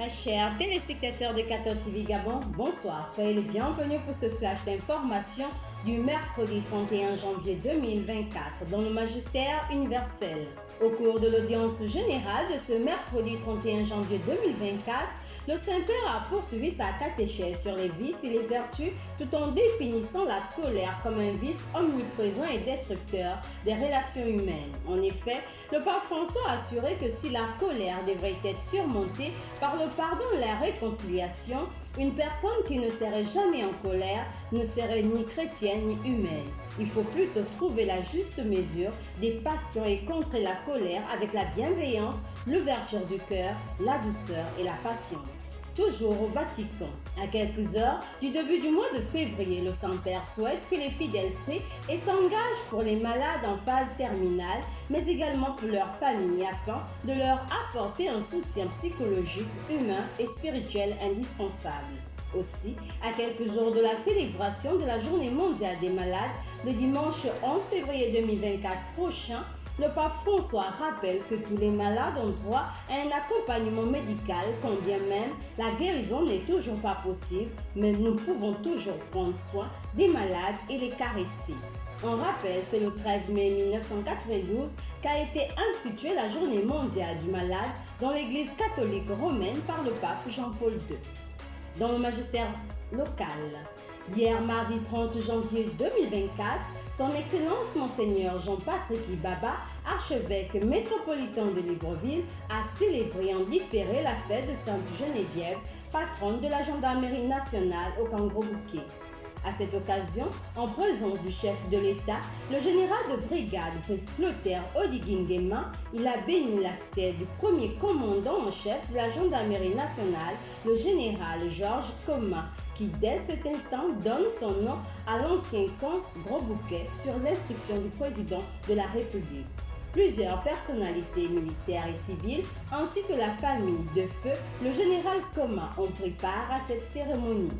Très chers téléspectateurs de 14 TV Gabon, bonsoir. Soyez les bienvenus pour ce flash d'information du mercredi 31 janvier 2024 dans le magistère universel. Au cours de l'audience générale de ce mercredi 31 janvier 2024, le Saint-Père a poursuivi sa catéchèse sur les vices et les vertus tout en définissant la colère comme un vice omniprésent et destructeur des relations humaines. En effet, le pape François a assuré que si la colère devrait être surmontée par le pardon et la réconciliation, une personne qui ne serait jamais en colère ne serait ni chrétienne ni humaine. Il faut plutôt trouver la juste mesure des passions et contrer la colère avec la bienveillance, l'ouverture du cœur, la douceur et la patience. Toujours au Vatican. À quelques heures du début du mois de février, le Saint-Père souhaite que les fidèles prient et s'engagent pour les malades en phase terminale, mais également pour leurs familles afin de leur apporter un soutien psychologique, humain et spirituel indispensable. Aussi, à quelques jours de la célébration de la Journée mondiale des malades, le dimanche 11 février 2024 prochain, le pape François rappelle que tous les malades ont droit à un accompagnement médical quand bien même la guérison n'est toujours pas possible, mais nous pouvons toujours prendre soin des malades et les caresser. On rappelle, c'est le 13 mai 1992 qu'a été instituée la Journée mondiale du malade dans l'Église catholique romaine par le pape Jean-Paul II. Dans le magistère local, hier mardi 30 janvier 2024, son Excellence Monseigneur Jean-Patrick Ibaba, archevêque métropolitain de Libreville, a célébré en différé la fête de Sainte Geneviève, patronne de la gendarmerie nationale au Kangrobouké. À cette occasion, en présence du chef de l'État, le général de brigade Brice Clotaire Oligui-Nguema, il a béni la stèle du premier commandant en chef de la gendarmerie nationale, le général Georges Koma, qui dès cet instant donne son nom à l'ancien camp Gros-Bouquet sur l'instruction du président de la République. Plusieurs personnalités militaires et civiles, ainsi que la famille de feu, le général Koma ont pris part à cette cérémonie.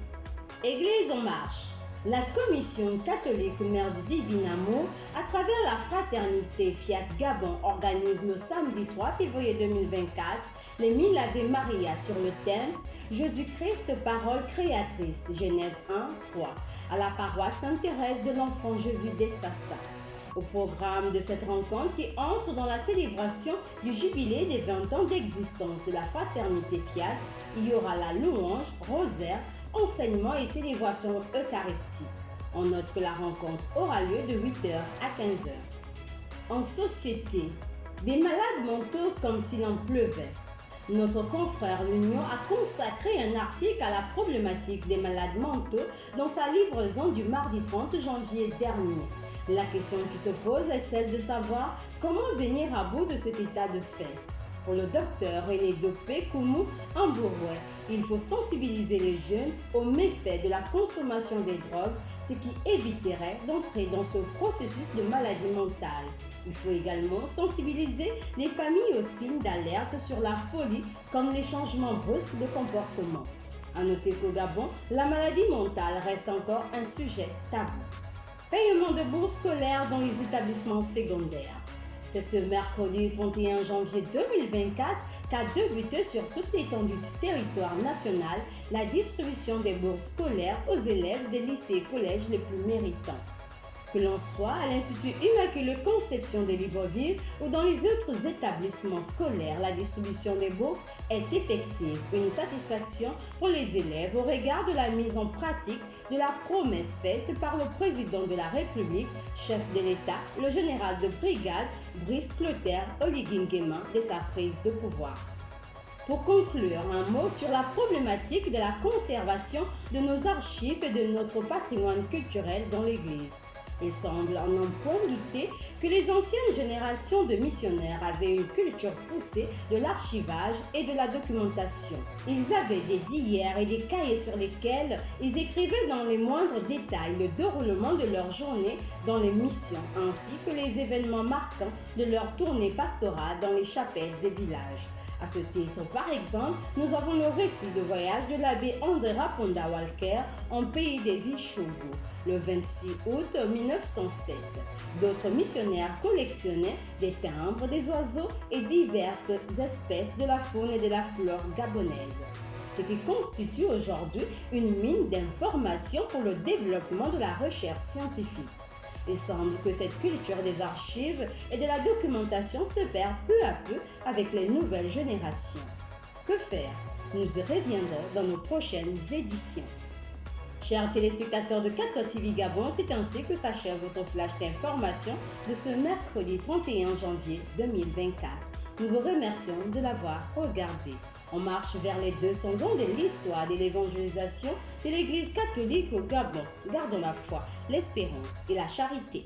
Église en marche. La Commission catholique Mère du Divin Amour, à travers la fraternité Fiat Gabon, organise le samedi 3 février 2024 les Mille Ave Maria sur le thème Jésus-Christ, parole créatrice, Genèse 1, 3, à la paroisse Sainte-Thérèse de l'Enfant Jésus d'Essassa. Au programme de cette rencontre qui entre dans la célébration du jubilé des 20 ans d'existence de la fraternité Fiat, il y aura la louange, rosaire, enseignement et célébration eucharistique. On note que la rencontre aura lieu de 8h à 15h. En société, des malades mentaux comme s'il en pleuvait. Notre confrère L'Union a consacré un article à la problématique des malades mentaux dans sa livraison du mardi 30 janvier dernier. La question qui se pose est celle de savoir comment venir à bout de cet état de fait. Pour le docteur René Dopé Koumou Ambouroué, il faut sensibiliser les jeunes aux méfaits de la consommation des drogues, ce qui éviterait d'entrer dans ce processus de maladie mentale. Il faut également sensibiliser les familles aux signes d'alerte sur la folie comme les changements brusques de comportement. À noter qu'au Gabon, la maladie mentale reste encore un sujet tabou. Paiement de bourses scolaires dans les établissements secondaires. C'est ce mercredi 31 janvier 2024 qu'a débuté sur toute l'étendue du territoire national la distribution des bourses scolaires aux élèves des lycées et collèges les plus méritants. Que l'on soit à l'Institut Immaculée Conception de Libreville ou dans les autres établissements scolaires, la distribution des bourses est effective. Une satisfaction pour les élèves au regard de la mise en pratique de la promesse faite par le président de la République, chef de l'État, le général de brigade Brice Clotaire Oligui-Nguema de sa prise de pouvoir. Pour conclure, un mot sur la problématique de la conservation de nos archives et de notre patrimoine culturel dans l'Église. Il semble en n'en point douter que les anciennes générations de missionnaires avaient une culture poussée de l'archivage et de la documentation. Ils avaient des diaires et des cahiers sur lesquels ils écrivaient dans les moindres détails le déroulement de leur journée dans les missions, ainsi que les événements marquants de leur tournée pastorale dans les chapelles des villages. À ce titre, par exemple, nous avons le récit de voyage de l'abbé André Raponda Walker en pays des Ishogo, le 26 août 1907. D'autres missionnaires collectionnaient des timbres, des oiseaux et diverses espèces de la faune et de la flore gabonaise, ce qui constitue aujourd'hui une mine d'informations pour le développement de la recherche scientifique. Il semble que cette culture des archives et de la documentation se perd peu à peu avec les nouvelles générations. Que faire? Nous y reviendrons dans nos prochaines éditions. Chers téléspectateurs de 4 TV Gabon, c'est ainsi que s'achève votre flash d'information de ce mercredi 31 janvier 2024. Nous vous remercions de l'avoir regardé. On marche vers les 200 ans de l'histoire de l'évangélisation de l'Église catholique au Gabon. Gardons la foi, l'espérance et la charité.